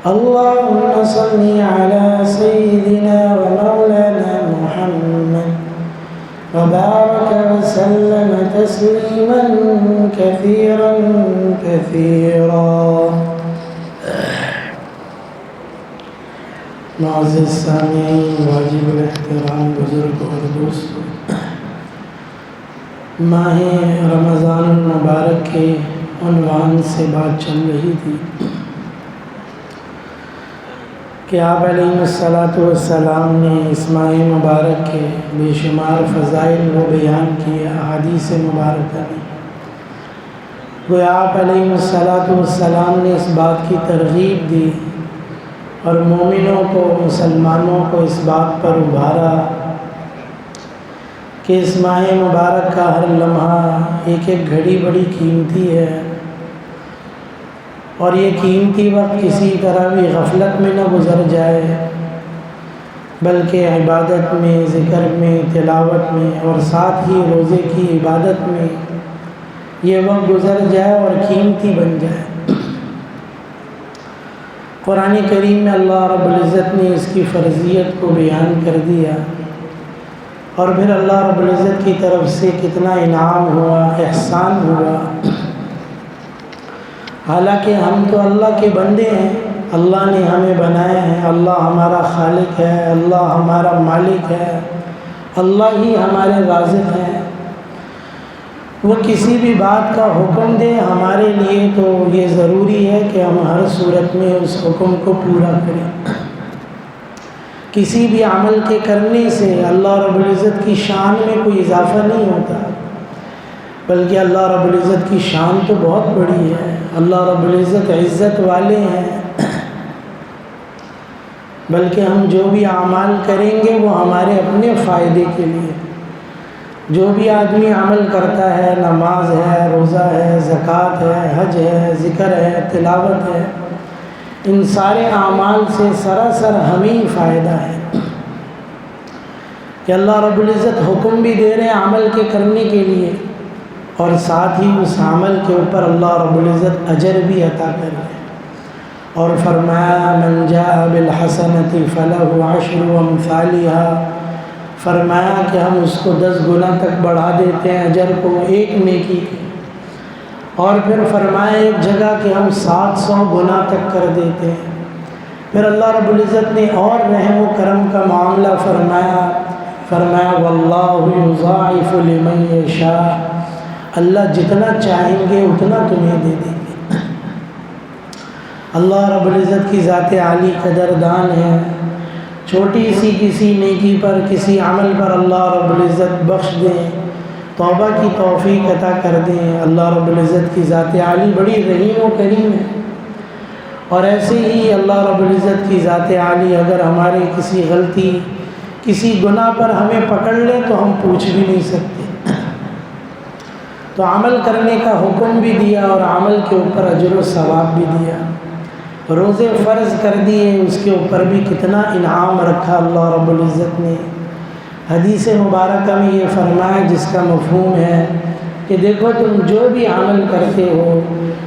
اللهم صل على سيدنا ومولانا محمد وبارك وسلم تسليما كثيرا كثيرا. معزز سامعین، واجب الاحترام بزرگ اور دوستوں، ماہ رمضان المبارک کے عنوان سے بات چل رہی تھی کہ آپ علیہ السلام نے اس ماہ مبارک کے بے شمار فضائل وہ بیان کیے احادیث مبارکہ میں. گویا آپ علیہ السلام نے اس بات کی ترغیب دی اور مومنوں کو، مسلمانوں کو اس بات پر ابھارا کہ اس ماہ مبارک کا ہر لمحہ ایک ایک گھڑی بڑی قیمتی ہے، اور یہ قیمتی وقت کسی طرح بھی غفلت میں نہ گزر جائے، بلکہ عبادت میں، ذکر میں، تلاوت میں اور ساتھ ہی روزے کی عبادت میں یہ وقت گزر جائے اور قیمتی بن جائے. قرآن کریم میں اللہ رب العزت نے اس کی فرضیت کو بیان کر دیا، اور پھر اللہ رب العزت کی طرف سے کتنا انعام ہوا، احسان ہوا. حالانکہ ہم تو اللہ کے بندے ہیں، اللہ نے ہمیں بنایا ہے، اللہ ہمارا خالق ہے، اللہ ہمارا مالک ہے، اللہ ہی ہمارے رازق ہیں. وہ کسی بھی بات کا حکم دے ہمارے لیے تو یہ ضروری ہے کہ ہم ہر صورت میں اس حکم کو پورا کریں. کسی بھی عمل کے کرنے سے اللہ رب العزت کی شان میں کوئی اضافہ نہیں ہوتا، بلکہ اللہ رب العزت کی شان تو بہت بڑی ہے. اللہ رب العزت عزت والے ہیں، بلکہ ہم جو بھی اعمال کریں گے وہ ہمارے اپنے فائدے کے لیے. جو بھی آدمی عمل کرتا ہے، نماز ہے، روزہ ہے، زکوٰۃ ہے، حج ہے، ذکر ہے، تلاوت ہے، ان سارے اعمال سے سراسر ہمیں فائدہ ہے کہ اللہ رب العزت حکم بھی دے رہے ہیں عمل کے کرنے کے لیے، اور ساتھ ہی اس عمل کے اوپر اللہ رب العزت اجر بھی عطا کر رہے ہیں. اور فرمایا من جاء بالحسنۃ فلہ عشر امثالها، فرمایا کہ ہم اس کو 10 گنا تک بڑھا دیتے ہیں اجر کو ایک نیکی کے. اور پھر فرمایا ایک جگہ کہ ہم 700 گنا تک کر دیتے ہیں. پھر اللہ رب العزت نے اور رحم و کرم کا معاملہ فرمایا واللہ یضاعف لمن یشاء، اللہ جتنا چاہیں گے اتنا تمہیں دے دیں گے. اللہ رب العزت کی ذات عالی قدردان ہے. چھوٹی سی کسی نیکی پر، کسی عمل پر اللہ رب العزت بخش دیں، توبہ کی توفیق عطا کر دیں. اللہ رب العزت کی ذات عالی بڑی رحیم و کریم ہے. اور ایسے ہی اللہ رب العزت کی ذات عالی اگر ہماری کسی غلطی، کسی گناہ پر ہمیں پکڑ لے تو ہم پوچھ بھی نہیں سکتے. تو عمل کرنے کا حکم بھی دیا اور عمل کے اوپر اجر و ثواب بھی دیا. روزے فرض کر دیے، اس کے اوپر بھی کتنا انعام رکھا اللہ رب العزت نے. حدیث مبارکہ میں یہ فرمایا جس کا مفہوم ہے کہ دیکھو تم جو بھی عمل کرتے ہو،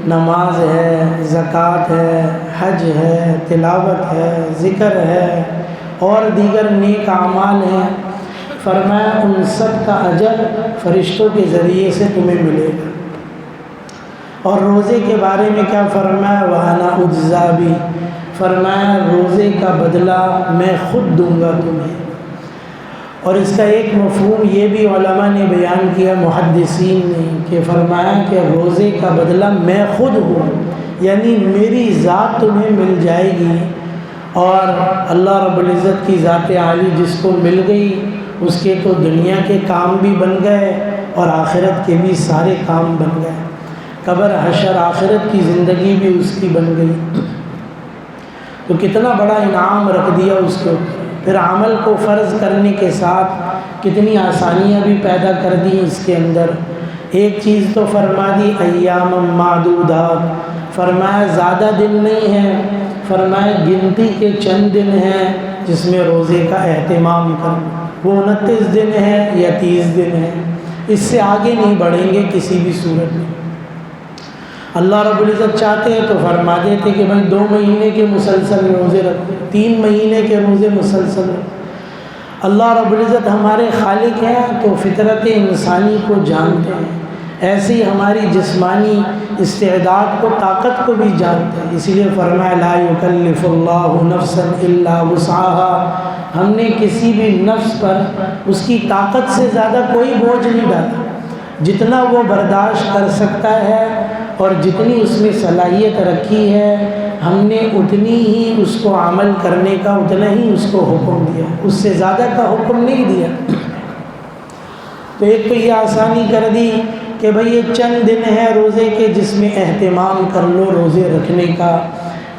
نماز ہے، زکوٰۃ ہے، حج ہے، تلاوت ہے، ذکر ہے اور دیگر نیک اعمال ہیں، فرمایا ان سب کا اجر فرشتوں کے ذریعے سے تمہیں ملے گا. اور روزے کے بارے میں کیا فرمایا وَأَنَا أُجْزَى بِهِ، فرمایا روزے کا بدلہ میں خود دوں گا تمہیں. اور اس کا ایک مفہوم یہ بھی علماء نے بیان کیا، محدثین نے، کہ فرمایا کہ روزے کا بدلہ میں خود ہوں، یعنی میری ذات تمہیں مل جائے گی. اور اللہ رب العزت کی ذات عالی جس کو مل گئی اس کے تو دنیا کے کام بھی بن گئے اور آخرت کے بھی سارے کام بن گئے. قبر حشر آخرت کی زندگی بھی اس کی بن گئی. تو کتنا بڑا انعام رکھ دیا اس کے اوپر. پھر عمل کو فرض کرنے کے ساتھ کتنی آسانیاں بھی پیدا کر دی اس کے اندر. ایک چیز تو فرما دی ایام معدودات، فرمایا زیادہ دن نہیں ہیں، فرمایا گنتی کے چند دن ہیں جس میں روزے کا اہتمام کرنا. وہ 29 دن ہیں یا 30 دن ہیں، اس سے آگے نہیں بڑھیں گے کسی بھی صورت میں. اللہ رب العزت چاہتے ہیں تو فرما دیتے کہ بھائی 2 مہینے کے مسلسل روزے رکھو، 3 مہینے کے روزے مسلسل رکھو۔ اللہ رب العزت ہمارے خالق ہیں تو فطرت انسانی کو جانتے ہیں، ایسے ہی ہماری جسمانی استعداد کو، طاقت کو بھی جانتے ہیں، اسی لیے فرمایا لا یکلف اللہ نفسا الا وسعها، ہم نے کسی بھی نفس پر اس کی طاقت سے زیادہ کوئی بوجھ نہیں ڈالا، جتنا وہ برداشت کر سکتا ہے اور جتنی اس میں صلاحیت رکھی ہے ہم نے اتنی ہی اس کو عمل کرنے کا، اتنا ہی اس کو حکم دیا، اس سے زیادہ کا حکم نہیں دیا۔ تو ایک تو یہ آسانی کر دی کہ بھئی یہ چند دن ہے روزے کے جس میں اہتمام کر لو روزے رکھنے کا۔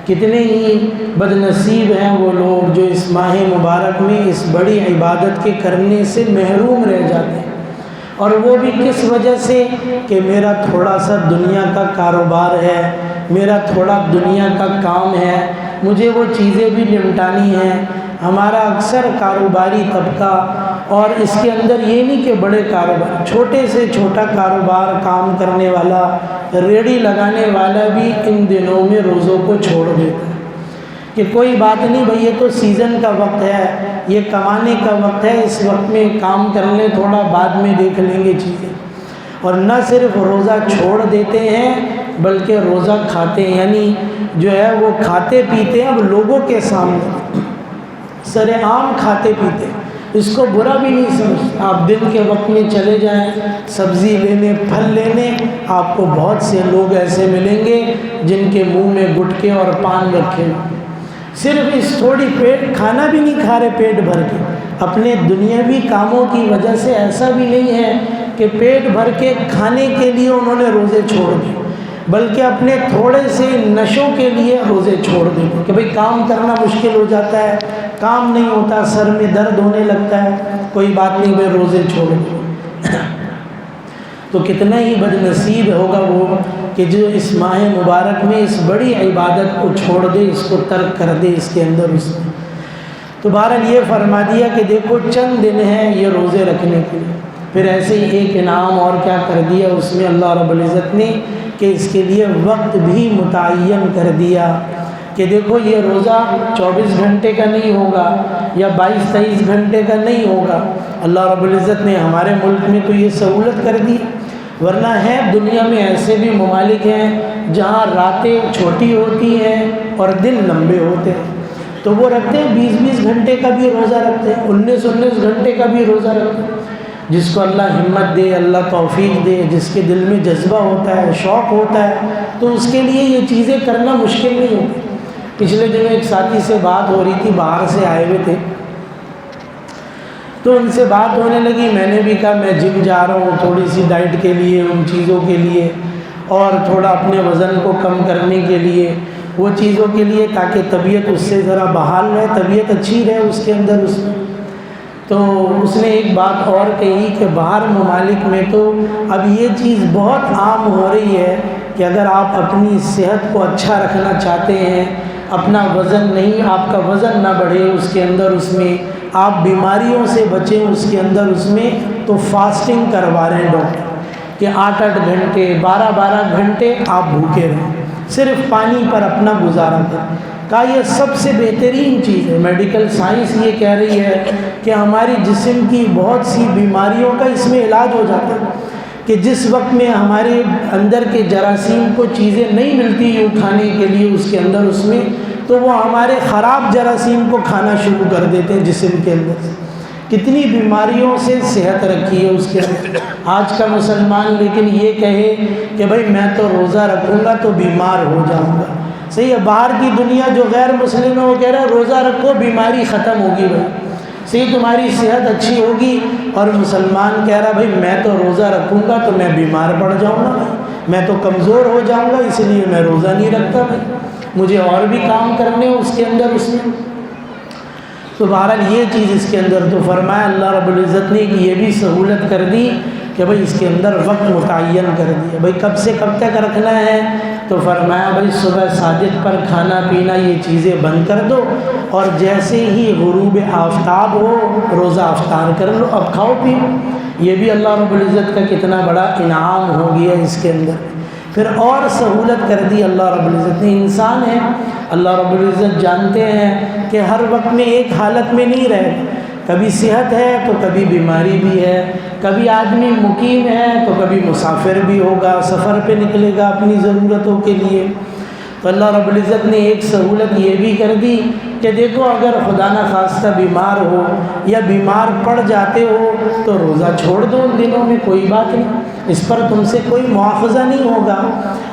کتنے ہی بد نصیب ہیں وہ لوگ جو اس ماہ مبارک میں اس بڑی عبادت کے کرنے سے محروم رہ جاتے ہیں، اور وہ بھی کس وجہ سے کہ میرا تھوڑا سا دنیا کا کاروبار ہے، میرا تھوڑا دنیا کا کام ہے، مجھے وہ چیزیں بھی نمٹانی ہیں۔ ہمارا اکثر کاروباری طبقہ، اور اس کے اندر یہ نہیں کہ بڑے کاروبار، چھوٹے سے چھوٹا کاروبار کام کرنے والا، ریڑھی لگانے والا بھی ان دنوں میں روزوں کو چھوڑ دیتا ہے کہ کوئی بات نہیں بھئی، یہ تو سیزن کا وقت ہے، یہ کمانے کا وقت ہے، اس وقت میں کام کر لیں، تھوڑا بعد میں دیکھ لیں گے چیزیں۔ اور نہ صرف روزہ چھوڑ دیتے ہیں بلکہ روزہ کھاتے ہیں، یعنی جو ہے وہ کھاتے پیتے ہیں اب لوگوں کے سامنے، سر عام کھاتے پیتے ہیں، اس کو برا بھی نہیں سمجھتے۔ آپ دن کے وقت میں چلے جائیں سبزی لینے، پھل لینے، آپ کو بہت سے لوگ ایسے ملیں گے جن کے منہ میں گٹکے اور پان رکھے ہوئے، صرف اس تھوڑی پیٹ کھانا بھی نہیں کھا رہے پیٹ بھر کے، اپنے دنیاوی کاموں کی وجہ سے ایسا بھی نہیں ہے کہ پیٹ بھر کے کھانے کے لیے انہوں نے روزے چھوڑ دیے، بلکہ اپنے تھوڑے سے نشوں کے لیے روزے چھوڑ دیتے کہ بھئی کام کرنا مشکل ہو جاتا ہے، کام نہیں ہوتا، سر میں درد ہونے لگتا ہے، کوئی بات نہیں بھئی روزے چھوڑ دو۔ تو کتنا ہی بد نصیب ہوگا وہ کہ جو اس ماہ مبارک میں اس بڑی عبادت کو چھوڑ دے، اس کو ترک کر دے اس کے اندر اس میں۔ تو بہرحال یہ فرما دیا کہ دیکھو چند دن ہیں یہ روزے رکھنے کے لیے، پھر ایسے ہی ایک انعام اور کیا کر دیا اس میں اللہ رب العزت نے کہ اس کے لیے وقت بھی متعین کر دیا کہ دیکھو یہ روزہ 24 گھنٹے کا نہیں ہوگا یا 22-23 گھنٹے کا نہیں ہوگا۔ اللہ رب العزت نے ہمارے ملک میں تو یہ سہولت کر دی، ورنہ ہے دنیا میں ایسے بھی ممالک ہیں جہاں راتیں چھوٹی ہوتی ہیں اور دن لمبے ہوتے ہیں، تو وہ رکھتے ہیں 20-20 گھنٹے کا بھی روزہ رکھتے ہیں، 19-19 گھنٹے کا بھی روزہ رکھتے ہیں۔ جس کو اللہ ہمت دے، اللہ توفیق دے، جس کے دل میں جذبہ ہوتا ہے، شوق ہوتا ہے، تو اس کے لیے یہ چیزیں کرنا مشکل نہیں ہوتی۔ پچھلے دنوں ایک ساتھی سے بات ہو رہی تھی، باہر سے آئے ہوئے تھے، تو ان سے بات ہونے لگی، میں نے بھی کہا میں جم جا رہا ہوں تھوڑی سی ڈائٹ کے لیے، ان چیزوں کے لیے، اور تھوڑا اپنے وزن کو کم کرنے کے لیے، وہ چیزوں کے لیے، تاکہ طبیعت اس سے ذرا بحال رہے، طبیعت اچھی رہے اس کے اندر اس میں۔ تو اس نے ایک بات اور کہی کہ باہر ممالک میں تو اب یہ چیز بہت عام ہو رہی ہے کہ اگر آپ اپنی صحت کو اچھا رکھنا چاہتے ہیں، اپنا وزن نہیں، آپ کا وزن نہ بڑھے اس کے اندر اس میں، آپ بیماریوں سے بچیں اس کے اندر اس میں، تو فاسٹنگ کروا رہے ہیں ڈاکٹر کہ 8-8 گھنٹے 12-12 گھنٹے آپ بھوکے رہیں، صرف پانی پر اپنا گزارا کریں۔ کہا یہ سب سے بہترین چیز ہے، میڈیکل سائنس یہ کہہ رہی ہے کہ ہماری جسم کی بہت سی بیماریوں کا اس میں علاج ہو جاتا ہے کہ جس وقت میں ہمارے اندر کے جراثیم کو چیزیں نہیں ملتی یوں کھانے کے لیے اس کے اندر اس میں، تو وہ ہمارے خراب جراثیم کو کھانا شروع کر دیتے ہیں جسم کے اندر سے۔ کتنی بیماریوں سے صحت رکھی ہے اس کے اندر۔ آج کا مسلمان لیکن یہ کہے کہ بھائی میں تو روزہ رکھوں گا تو بیمار ہو جاؤں گا، صحیح ہے، باہر کی دنیا جو غیر مسلم ہے وہ کہہ رہا ہے روزہ رکھو بیماری ختم ہوگی بھائی، صحیح تمہاری صحت اچھی ہوگی، اور مسلمان کہہ رہا بھائی میں تو روزہ رکھوں گا تو میں بیمار پڑ جاؤں گا، میں تو کمزور ہو جاؤں گا، اس لیے میں روزہ نہیں رکھتا بھائی، مجھے اور بھی کام کرنے ہو اس کے اندر اس میں۔ تو بہرحال یہ چیز اس کے اندر تو فرمایا اللہ رب العزت نے کہ یہ بھی سہولت کر دی کہ بھئی اس کے اندر وقت متعین کر دیا، بھئی کب سے کب تک رکھنا ہے، تو فرمایا بھئی صبح صادق پر کھانا پینا یہ چیزیں بند کر دو، اور جیسے ہی غروب آفتاب ہو روزہ افطار کر لو، اب کھاؤ پیو۔ یہ بھی اللہ رب العزت کا کتنا بڑا انعام ہو گیا اس کے اندر پھر اور سہولت کر دی اللہ رب العزت نے۔ انسان ہے، اللہ رب العزت جانتے ہیں کہ ہر وقت میں ایک حالت میں نہیں رہے، کبھی صحت ہے تو کبھی بیماری بھی ہے، کبھی آدمی مقیم ہے تو کبھی مسافر بھی ہوگا، سفر پہ نکلے گا اپنی ضرورتوں کے لیے۔ تو اللہ رب العزت نے ایک سہولت یہ بھی کر دی کہ دیکھو اگر خدا نخواستہ بیمار ہو یا بیمار پڑ جاتے ہو تو روزہ چھوڑ دو ان دنوں میں، کوئی بات نہیں، اس پر تم سے کوئی مواخذہ نہیں ہوگا۔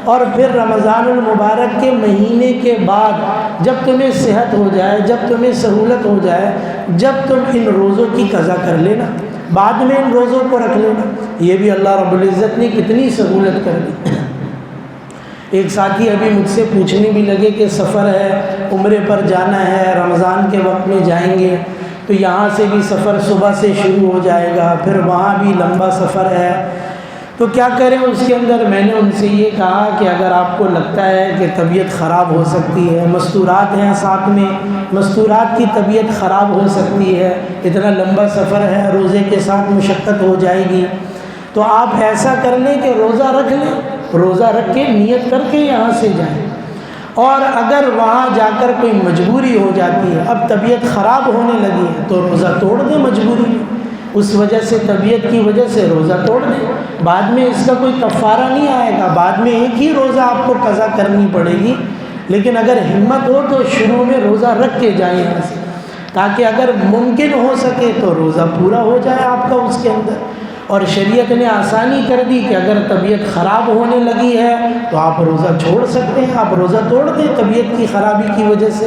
اور پھر رمضان المبارک کے مہینے کے بعد جب تمہیں صحت ہو جائے، جب تمہیں سہولت ہو جائے، جب تم ان روزوں کی قضا کر لینا، بعد میں ان روزوں کو رکھ لینا۔ یہ بھی اللہ رب العزت نے کتنی سہولت کر دی۔ ایک ساتھی ابھی مجھ سے پوچھنے بھی لگے کہ سفر ہے، عمرے پر جانا ہے، رمضان کے وقت میں جائیں گے تو یہاں سے بھی سفر صبح سے شروع ہو جائے گا، پھر وہاں بھی لمبا سفر ہے، تو کیا کریں اس کے اندر؟ میں نے ان سے یہ کہا کہ اگر آپ کو لگتا ہے کہ طبیعت خراب ہو سکتی ہے، مستورات ہیں ساتھ میں، مستورات کی طبیعت خراب ہو سکتی ہے، اتنا لمبا سفر ہے، روزے کے ساتھ مشقت ہو جائے گی، تو آپ ایسا کر لیں کہ روزہ رکھ لیں، روزہ رکھ کے نیت کر کے یہاں سے جائیں۔ اور اگر وہاں جا کر کوئی مجبوری ہو جاتی ہے، اب طبیعت خراب ہونے لگی ہے تو روزہ توڑ دیں، مجبوری اس وجہ سے، طبیعت کی وجہ سے روزہ توڑ دیں، بعد میں اس کا کوئی کفارہ نہیں آئے گا، بعد میں ایک ہی روزہ آپ کو قضا کرنی پڑے گی، لیکن اگر ہمت ہو تو شروع میں روزہ رکھ کے جائیں یہاں سے، تاکہ اگر ممکن ہو سکے تو روزہ پورا ہو جائے آپ کا اس کے اندر۔ اور شریعت نے آسانی کر دی کہ اگر طبیعت خراب ہونے لگی ہے تو آپ روزہ چھوڑ سکتے ہیں، آپ روزہ توڑ دیں طبیعت کی خرابی کی وجہ سے۔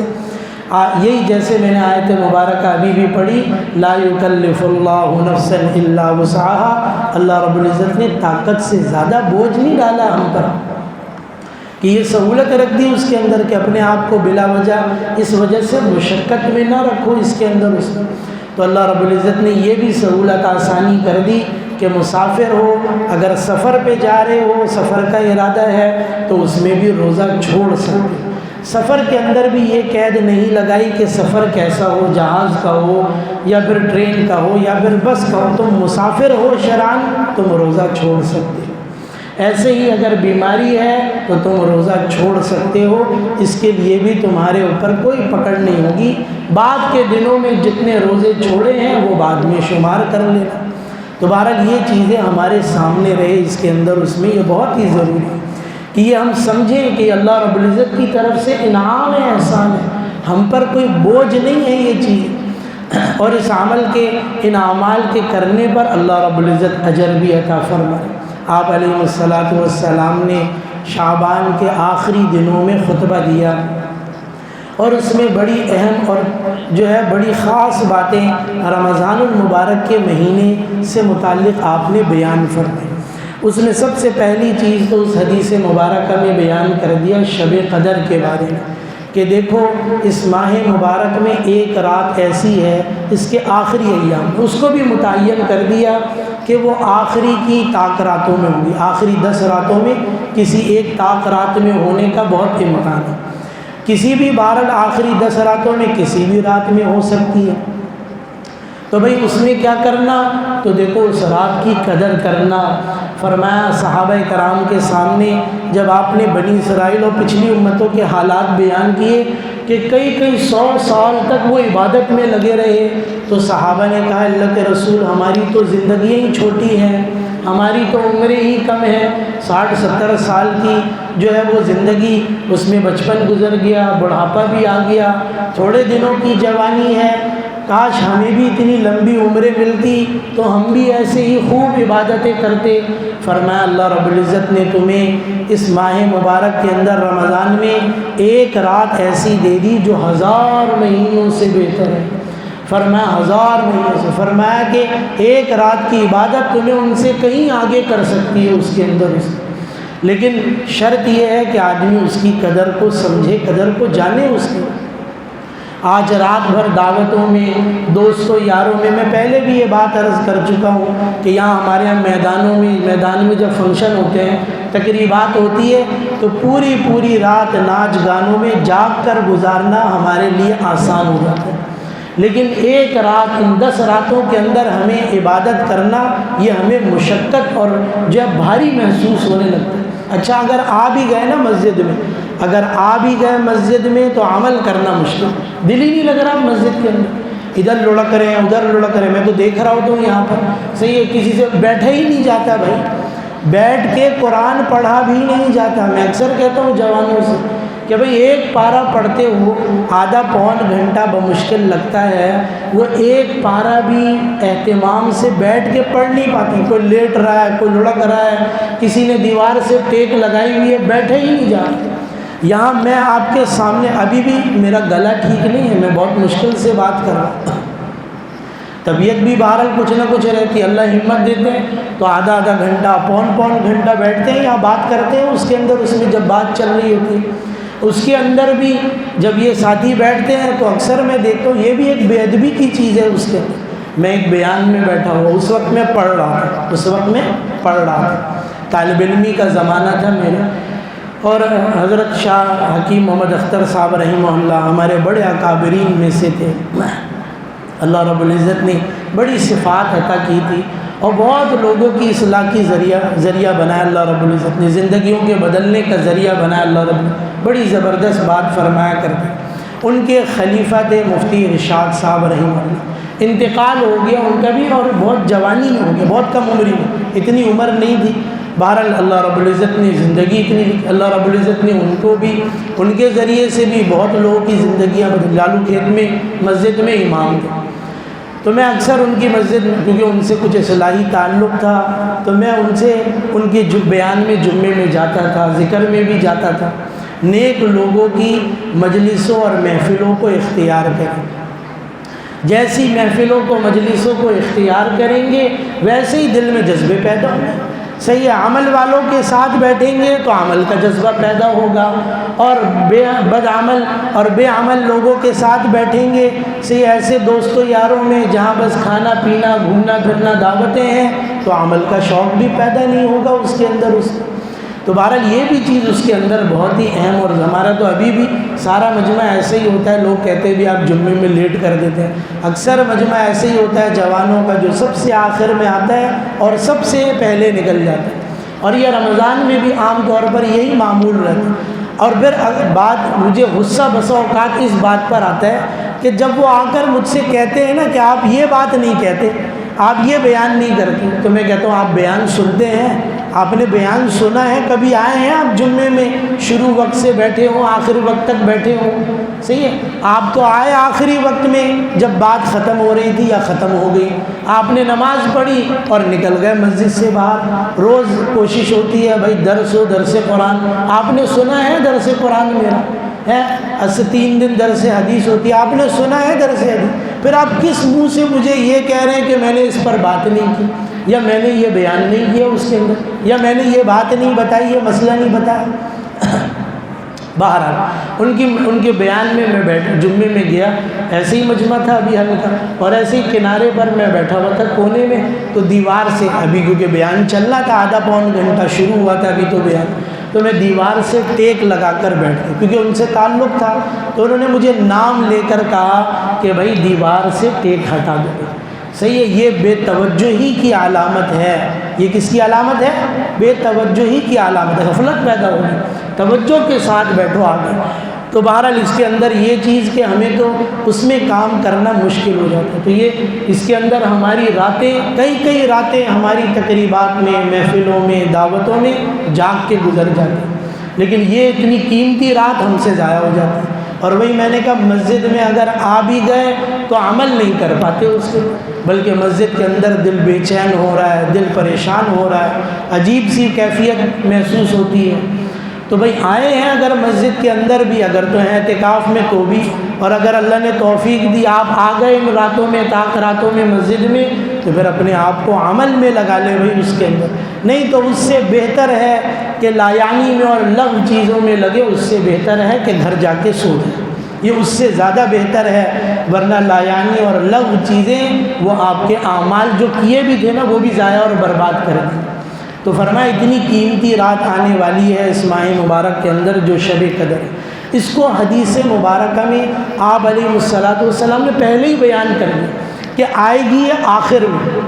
یہی جیسے میں نے آیت مبارکہ ابھی بھی پڑھی، لا یکلف اللہ نفسا الا وسعها، اللہ رب العزت نے طاقت سے زیادہ بوجھ نہیں ڈالا ہم پر، کہ یہ سہولت رکھ دی اس کے اندر کہ اپنے آپ کو بلا وجہ اس وجہ سے مشقت میں نہ رکھو اس کے اندر اس میں۔ تو اللہ رب العزت نے یہ بھی سہولت آسانی کر دی کہ مسافر ہو، اگر سفر پہ جا رہے ہو، سفر کا ارادہ ہے تو اس میں بھی روزہ چھوڑ سکتے۔ سفر کے اندر بھی یہ قید نہیں لگائی کہ سفر کیسا ہو، جہاز کا ہو یا پھر ٹرین کا ہو یا پھر بس کا ہو، تم مسافر ہو شرعاً تم روزہ چھوڑ سکتے ہو۔ ایسے ہی اگر بیماری ہے تو تم روزہ چھوڑ سکتے ہو، اس کے لیے بھی تمہارے اوپر کوئی پکڑ نہیں ہوگی، بعد کے دنوں میں جتنے روزے چھوڑے ہیں وہ بعد میں شمار کر لینا۔ تو بہرحال یہ چیزیں ہمارے سامنے رہے اس کے اندر، اس میں یہ بہت ہی ضروری ہے کہ یہ ہم سمجھیں کہ اللہ رب العزت کی طرف سے انعام ہے، احسان ہے، ہم پر کوئی بوجھ نہیں ہے یہ چیز، اور اس عمل کے، ان اعمال کے کرنے پر اللہ رب العزت اجر بھی عطا فرمائے۔ آپ علیہ السلام نے شعبان کے آخری دنوں میں خطبہ دیا اور اس میں بڑی اہم اور بڑی خاص باتیں رمضان المبارک کے مہینے سے متعلق آپ نے بیان فرمائی۔ اس نے سب سے پہلی چیز تو اس حدیث مبارکہ میں بیان کر دیا شب قدر کے بارے میں، کہ دیکھو اس ماہ مبارک میں ایک رات ایسی ہے اس کے آخری ایام، اس کو بھی متعین کر دیا کہ وہ آخری کی طاق راتوں میں ہوگی، آخری 10 راتوں میں کسی ایک طاق رات میں ہونے کا بہت امکان ہے، کسی بھی بہرحال آخری 10 راتوں میں کسی بھی رات میں ہو سکتی ہے۔ تو بھئی اس میں کیا کرنا؟ تو دیکھو اس رات کی قدر کرنا۔ فرمایا صحابہ کرام کے سامنے جب آپ نے بنی اسرائیل اور پچھلی امتوں کے حالات بیان کیے کہ کئی 100 سال تک وہ عبادت میں لگے رہے، تو صحابہ نے کہا اللہ کے رسول ہماری تو زندگیاں ہی چھوٹی ہیں، ہماری تو عمریں ہی کم ہیں، 60-70 سال کی وہ زندگی، اس میں بچپن گزر گیا، بڑھاپا بھی آ گیا، تھوڑے دنوں کی جوانی ہے، کاش ہمیں بھی اتنی لمبی عمریں ملتی تو ہم بھی ایسے ہی خوب عبادتیں کرتے۔ فرمایا اللہ رب العزت نے تمہیں اس ماہ مبارک کے اندر رمضان میں ایک رات ایسی دے دی جو 1000 مہینوں سے بہتر ہے۔ فرمایا 1000 مہینوں سے، فرمایا کہ ایک رات کی عبادت تمہیں ان سے کہیں آگے کر سکتی ہے اس کے اندر لیکن شرط یہ ہے کہ آدمی اس کی قدر کو سمجھے، قدر کو جانے اس کی۔ آج رات بھر دعوتوں میں، دوستوں یاروں میں پہلے بھی یہ بات عرض کر چکا ہوں کہ یہاں ہمارے یہاں میدان میں جب فنکشن ہوتے ہیں، تقریبات ہوتی ہے، تو پوری رات ناچ گانوں میں جاگ کر گزارنا ہمارے لیے آسان ہو جاتا ہے، لیکن ایک رات ان 10 راتوں کے اندر ہمیں عبادت کرنا یہ ہمیں مشقت اور بھاری محسوس ہونے لگتا ہے۔ اچھا اگر آ بھی گئے نا مسجد میں، اگر آ بھی گئے مسجد میں تو عمل کرنا مشکل، دل ہی نہیں لگ رہا مسجد کے اندر، ادھر لڑک رہے ہیں ادھر لڑک رہے ہیں، میں تو دیکھ رہا ہوتا ہوں یہاں پر صحیح ہے کسی سے بیٹھا ہی نہیں جاتا بھائی، بیٹھ کے قرآن پڑھا بھی نہیں جاتا۔ میں اکثر کہتا ہوں جوانوں سے کہ بھئی ایک پارہ پڑھتے ہو آدھا پون گھنٹہ بمشکل لگتا ہے، وہ ایک پارہ بھی اہتمام سے بیٹھ کے پڑھ نہیں پاتی، کوئی لیٹ رہا ہے کوئی لڑک رہا ہے، کسی نے دیوار سے ٹیک لگائی ہوئی ہے، بیٹھے ہی نہیں جا رہا۔ یہاں میں آپ کے سامنے ابھی بھی میرا گلا ٹھیک نہیں ہے، میں بہت مشکل سے بات کر رہا ہوں، طبیعت بھی بہرحال کچھ نہ کچھ رہتی ہے، اللہ ہمت دیتے ہیں تو آدھا آدھا گھنٹہ پون گھنٹہ بیٹھتے ہیں، یہاں بات کرتے ہیں، اس کے اندر اس میں جب بات چل رہی ہوتی ہے اس کے اندر بھی جب یہ ساتھی بیٹھتے ہیں تو اکثر میں دیکھتا ہوں یہ بھی ایک بے ادبی کی چیز ہے اس کے اندر۔ میں ایک بیان میں بیٹھا ہوا، اس وقت میں پڑھ رہا تھا، طالب علمی کا زمانہ تھا میرا، اور حضرت شاہ حکیم محمد اختر صاحب رحمہ اللہ ہمارے بڑے اکابرین میں سے تھے، اللہ رب العزت نے بڑی صفات عطا کی تھی اور بہت لوگوں کی اصلاح کی ذریعہ بنایا اللہ رب العزت نے، زندگیوں کے بدلنے کا ذریعہ بنایا اللہ رب العزت، بڑی زبردست بات فرمایا کرتے۔ ان کے خلیفہ تھے مفتی ارشاد صاحب رحمہ اللہ، انتقال ہو گیا ان کا بھی، اور بہت جوانی میں ہو گیا، بہت کم عمری میں، اتنی عمر نہیں تھی، بہرحال اللہ رب العزت نے زندگی اتنی، اللہ رب العزت نے ان کو بھی، ان کے ذریعے سے بھی بہت لوگوں کی زندگیاں بدل۔ لالو کھیت میں مسجد میں امام تھے، تو میں اکثر ان کی مسجد میں، کیونکہ ان سے کچھ اصلاحی تعلق تھا، تو میں ان سے ان کے بیان میں جمعے میں جاتا تھا، ذکر میں بھی جاتا تھا۔ نیک لوگوں کی مجلسوں اور محفلوں کو اختیار کریں، جیسی محفلوں کو مجلسوں کو اختیار کریں گے ویسے ہی دل میں جذبے پیدا ہوں گے، صحیح ہے، عمل والوں کے ساتھ بیٹھیں گے تو عمل کا جذبہ پیدا ہوگا، اور بے عمل لوگوں کے ساتھ بیٹھیں گے، صحیح ایسے دوستوں یاروں میں جہاں بس کھانا پینا گھومنا پھرنا دعوتیں ہیں، تو عمل کا شوق بھی پیدا نہیں ہوگا اس کے اندر۔ تو بہرحال یہ بھی چیز اس کے اندر بہت ہی اہم، اور ہمارا تو ابھی بھی سارا مجمع ایسے ہی ہوتا ہے، لوگ کہتے بھی آپ جمعے میں لیٹ کر دیتے ہیں، اکثر مجمع ایسے ہی ہوتا ہے جوانوں کا جو سب سے آخر میں آتا ہے اور سب سے پہلے نکل جاتا ہے، اور یہ رمضان میں بھی عام طور پر یہی معمول رہتا ہے۔ اور پھر بات مجھے غصہ بسا اوقات اس بات پر آتا ہے کہ جب وہ آ کر مجھ سے کہتے ہیں نا کہ آپ یہ بات نہیں کہتے، آپ یہ بیان نہیں کرتے، تو میں کہتا ہوں آپ بیان سنتے ہیں؟ آپ نے بیان سنا ہے؟ کبھی آئے ہیں آپ جمعے میں شروع وقت سے بیٹھے ہوں آخری وقت تک بیٹھے ہوں؟ صحیح ہے، آپ تو آئے آخری وقت میں جب بات ختم ہو رہی تھی یا ختم ہو گئی، آپ نے نماز پڑھی اور نکل گئے مسجد سے باہر۔ روز کوشش ہوتی ہے بھائی درس ہو، درس قرآن، آپ نے سنا ہے درس قرآن میرا ہے، 3 دن درس حدیث ہوتی ہے، آپ نے سنا ہے درس حدیث؟ پھر آپ کس منہ سے مجھے یہ کہہ رہے ہیں کہ میں نے اس پر بات نہیں کی، یا میں نے یہ بیان نہیں کیا اس کے اندر، یا میں نے یہ بات نہیں بتائی، یہ مسئلہ نہیں بتایا؟ بہرحال ان کے بیان میں بیٹھا، جمعے میں گیا، ایسے ہی مجمع تھا ابھی ہلکا، اور ایسے ہی کنارے پر میں بیٹھا ہوا تھا کونے میں، تو دیوار سے ابھی کیونکہ بیان چل رہا تھا، آدھا پون گھنٹہ شروع ہوا تھا ابھی تو بیان، تو میں دیوار سے ٹیک لگا کر بیٹھ گیا، کیونکہ ان سے تعلق تھا، تو انہوں نے مجھے نام لے کر کہا کہ بھائی دیوار سے ٹیک ہٹا دو۔ صحیح ہے، یہ بے توجہی کی علامت ہے۔ یہ کس کی علامت ہے؟ بے توجہی کی علامت ہے، غفلت پیدا ہوگی، توجہ کے ساتھ بیٹھو آگے۔ تو بہرحال اس کے اندر یہ چیز کہ ہمیں تو اس میں کام کرنا مشکل ہو جاتا ہے، تو یہ اس کے اندر ہماری راتیں، کئی راتیں ہماری تقریبات میں، محفلوں میں، دعوتوں میں جاگ کے گزر جاتی ہیں، لیکن یہ اتنی قیمتی رات ہم سے ضائع ہو جاتی ہے۔ اور وہی میں نے کہا مسجد میں اگر آ بھی گئے تو عمل نہیں کر پاتے اس کے، بلکہ مسجد کے اندر دل بے چین ہو رہا ہے، دل پریشان ہو رہا ہے، عجیب سی کیفیت محسوس ہوتی ہے۔ تو بھئی آئے ہیں اگر مسجد کے اندر بھی، اگر تو ہیں اعتکاف میں تو بھی، اور اگر اللہ نے توفیق دی آپ آ گئے ان راتوں میں، طاق راتوں میں مسجد میں، تو پھر اپنے آپ کو عمل میں لگا لے بھئی اس کے اندر، نہیں تو اس سے بہتر ہے کہ لایانی میں اور لغو چیزوں میں لگے، اس سے بہتر ہے کہ گھر جا کے سو جائے، یہ اس سے زیادہ بہتر ہے، ورنہ لایانی اور لغو چیزیں وہ آپ کے اعمال جو کیے بھی تھے نا وہ بھی ضائع اور برباد کر دیں۔ تو فرمایا اتنی قیمتی رات آنے والی ہے اس ماہ مبارک کے اندر جو شب قدر ہے، اس کو حدیث مبارکہ میں آپ علیہ السلام نے پہلے ہی بیان کر دیا کہ آئے گی یہ آخر میں،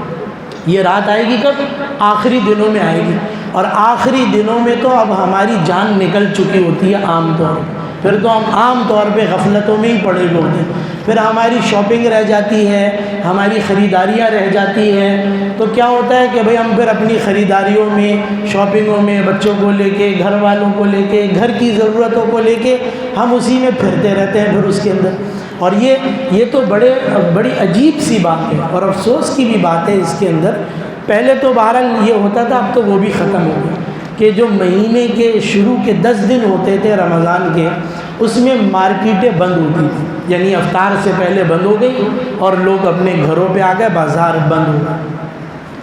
یہ رات آئے گی کب؟ آخری دنوں میں آئے گی، اور آخری دنوں میں تو اب ہماری جان نکل چکی ہوتی ہے عام طور پر، پھر تو ہم عام طور پہ غفلتوں میں ہی پڑے ہوتے ہیں، پھر ہماری شاپنگ رہ جاتی ہے، ہماری خریداریاں رہ جاتی ہیں، تو کیا ہوتا ہے کہ بھئی ہم پھر اپنی خریداریوں میں، شاپنگوں میں، بچوں کو لے کے، گھر والوں کو لے کے، گھر کی ضرورتوں کو لے کے ہم اسی میں پھرتے رہتے ہیں پھر اس کے اندر. اور یہ تو بڑی عجیب سی بات ہے اور افسوس کی بھی بات ہے اس کے اندر. پہلے تو بہرحال یہ ہوتا تھا، اب تو وہ بھی ختم ہو گیا کہ جو مہینے کے شروع کے 10 دن ہوتے تھے رمضان کے، اس میں مارکیٹیں بند ہوتی تھیں، یعنی افطار سے پہلے بند ہو گئی اور لوگ اپنے گھروں پہ آ گئے، بازار بند ہو گئے.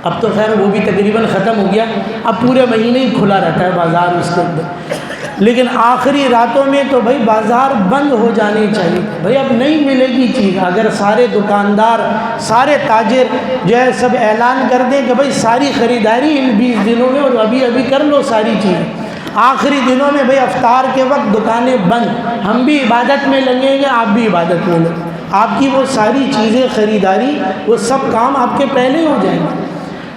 اب تو خیر وہ بھی تقریباً ختم ہو گیا، اب پورے مہینے ہی کھلا رہتا ہے بازار اس کے اندر. لیکن آخری راتوں میں تو بھائی بازار بند ہو جانے چاہیے، بھائی اب نہیں ملے گی چیز. اگر سارے دکاندار، سارے تاجر جو ہے سب اعلان کر دیں کہ بھائی ساری خریداری ان 20 دنوں میں اور ابھی کر لو ساری چیزیں، آخری دنوں میں بھائی افطار کے وقت دکانیں بند، ہم بھی عبادت میں لگیں گے، آپ بھی عبادت میں لگیں، آپ کی وہ ساری چیزیں خریداری، وہ سب کام آپ کے پہلے ہو جائیں گے.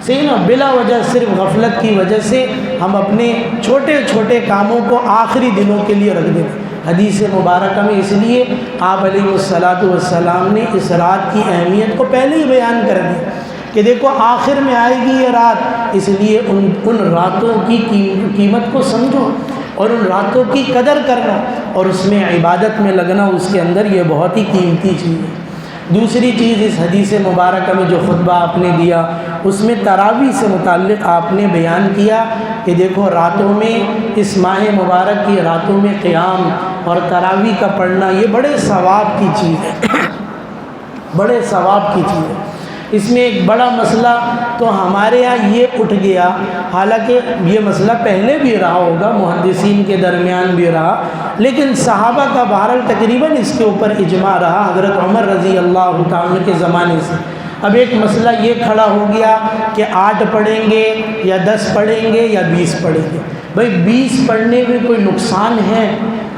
صحیح نا؟ بلا وجہ صرف غفلت کی وجہ سے ہم اپنے چھوٹے چھوٹے کاموں کو آخری دنوں کے لیے رکھ دیں. حدیث مبارکہ میں اس لیے آپ علیہ الصلاۃ والسلام نے اس رات کی اہمیت کو پہلے ہی بیان کر دیا کہ دیکھو آخر میں آئے گی یہ رات، اس لیے ان راتوں کی قیمت کو سمجھو اور ان راتوں کی قدر کرنا اور اس میں عبادت میں لگنا، اس کے اندر یہ بہت ہی قیمتی چیز ہے. دوسری چیز، اس حدیث مبارکہ میں جو خطبہ آپ نے دیا اس میں تراویح سے متعلق آپ نے بیان کیا کہ دیکھو راتوں میں، اس ماہ مبارک کی راتوں میں قیام اور تراویح کا پڑھنا یہ بڑے ثواب کی چیز ہے، بڑے ثواب کی چیز ہے. اس میں ایک بڑا مسئلہ تو ہمارے یہاں یہ اٹھ گیا، حالانکہ یہ مسئلہ پہلے بھی رہا ہوگا، محدثین کے درمیان بھی رہا، لیکن صحابہ کا بہرحال تقریباً اس کے اوپر اجماع رہا حضرت عمر رضی اللہ تعالیٰ کے زمانے سے. اب ایک مسئلہ یہ کھڑا ہو گیا کہ 8 پڑھیں گے یا 10 پڑھیں گے یا 20 پڑھیں گے. بھائی 20 پڑھنے میں کوئی نقصان ہے؟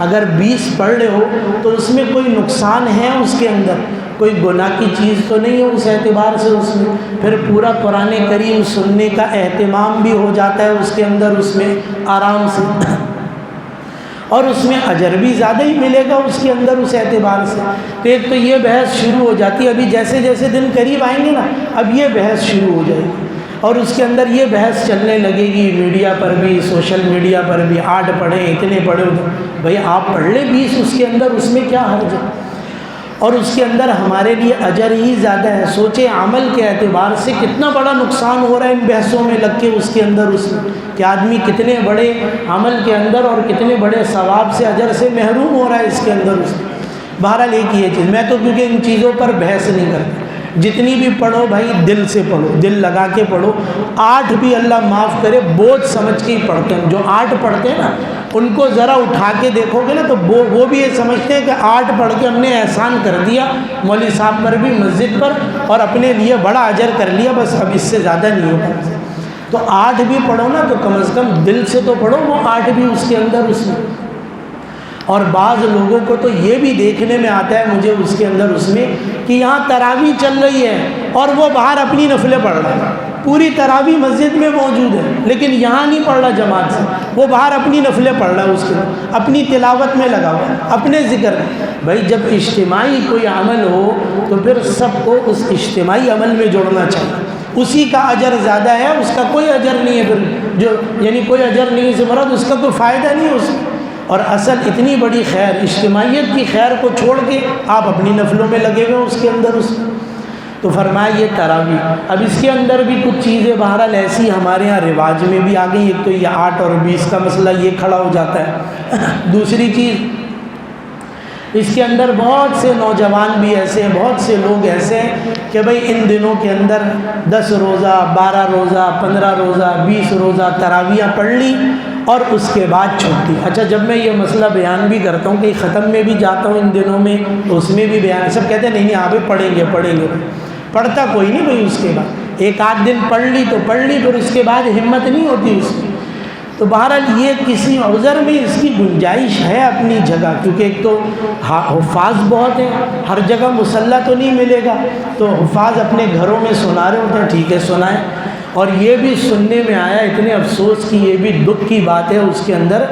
اگر 20 پڑھ رہے ہو تو اس میں کوئی نقصان ہے؟ اس کے اندر کوئی گناہ کی چیز تو نہیں ہے اس اعتبار سے. اس میں پھر پورا قرآن کریم سننے کا اہتمام بھی ہو جاتا ہے اس کے اندر، اس میں آرام سے، اور اس میں اجر بھی زیادہ ہی ملے گا اس کے اندر اس اعتبار سے. تو ایک تو یہ بحث شروع ہو جاتی ہے، ابھی جیسے جیسے دن قریب آئیں گے نا اب یہ بحث شروع ہو جائے گی اور اس کے اندر یہ بحث چلنے لگے گی میڈیا پر بھی، سوشل میڈیا پر بھی، 8 پڑھیں، اتنے پڑھیں. بھائی آپ پڑھ لیں 20 اس کے اندر، اس میں کیا حرج ہے؟ اور اس کے اندر ہمارے لیے اجر ہی زیادہ ہے. سوچیں عمل کے اعتبار سے کتنا بڑا نقصان ہو رہا ہے ان بحثوں میں لگ کے اس کے اندر، اس میں کہ آدمی کتنے بڑے عمل کے اندر اور کتنے بڑے ثواب سے، اجر سے محروم ہو رہا ہے اس کے اندر اس میں. بہرحال ایک یہ چیز، میں تو کیونکہ ان چیزوں پر بحث نہیں کرتا، جتنی بھی پڑھو بھائی دل سے پڑھو، دل لگا کے پڑھو. 8 بھی اللہ معاف کرے بوجھ سمجھ کے ہی پڑھتے ہیں. جو 8 پڑھتے ہیں نا ان کو ذرا اٹھا کے دیکھو گے نا تو وہ بھی یہ سمجھتے ہیں کہ 8 پڑھ کے ہم نے احسان کر دیا مولوی صاحب پر بھی، مسجد پر، اور اپنے لیے بڑا اجر کر لیا، بس اب اس سے زیادہ نہیں ہوگا. تو 8 بھی پڑھو نا تو کم از کم دل سے تو پڑھو وہ 8 بھی اس کے اندر اس میں. اور بعض لوگوں کو تو یہ بھی دیکھنے میں آتا ہے مجھے اس کے اندر اس میں کہ یہاں تراویح چل رہی ہے اور وہ باہر اپنی نفلیں پڑھ رہا ہے. پوری تراویح مسجد میں موجود ہے لیکن یہاں نہیں پڑھ رہا جماعت سے، وہ باہر اپنی نفلیں پڑھ رہا ہے، اس کے اپنی تلاوت میں لگا ہوا ہے، اپنے ذکر میں. بھائی جب اجتماعی کوئی عمل ہو تو پھر سب کو اس اجتماعی عمل میں جوڑنا چاہیے، اسی کا اجر زیادہ ہے، اس کا کوئی اجر نہیں ہے. پھر جو یعنی کوئی اجر نہیں سے مراد اس کا کوئی فائدہ نہیں ہے اس میں. اور اصل اتنی بڑی خیر، اجتماعیت کی خیر کو چھوڑ کے آپ اپنی نفلوں میں لگے ہوئے اس کے اندر اس میں. تو فرمایا یہ تراویح. اب اس کے اندر بھی کچھ چیزیں بہرحال ایسی ہمارے ہاں رواج میں بھی آ گئی. ایک تو یہ 8 اور 20 کا مسئلہ یہ کھڑا ہو جاتا ہے. دوسری چیز اس کے اندر بہت سے نوجوان بھی ایسے ہیں، بہت سے لوگ ایسے ہیں کہ بھئی ان دنوں کے اندر 10 روزہ، 12 روزہ، 15 روزہ، 20 روزہ تراویح پڑھ لی اور اس کے بعد چھوڑ دی. اچھا جب میں یہ مسئلہ بیان بھی کرتا ہوں کہ ختم میں بھی جاتا ہوں ان دنوں میں تو اس میں بھی بیان، سب کہتے ہیں نہیں نہیں آپ پڑھیں گے. پڑھتا کوئی نہیں بھائی. اس کے بعد ایک آدھ دن پڑھ لی تو پڑھ لی، پھر اس کے بعد ہمت نہیں ہوتی اس کی. تو بہرحال یہ کسی عذر میں اس کی گنجائش ہے اپنی جگہ، کیونکہ ایک تو حفاظ بہت ہیں، ہر جگہ مصلی تو نہیں ملے گا، تو حفاظ اپنے گھروں میں سنا رہے ہوتے ہیں، ٹھیک ہے سنائیں. اور یہ بھی سننے میں آیا، اتنے افسوس کی، یہ بھی دکھ کی بات ہے اس کے اندر،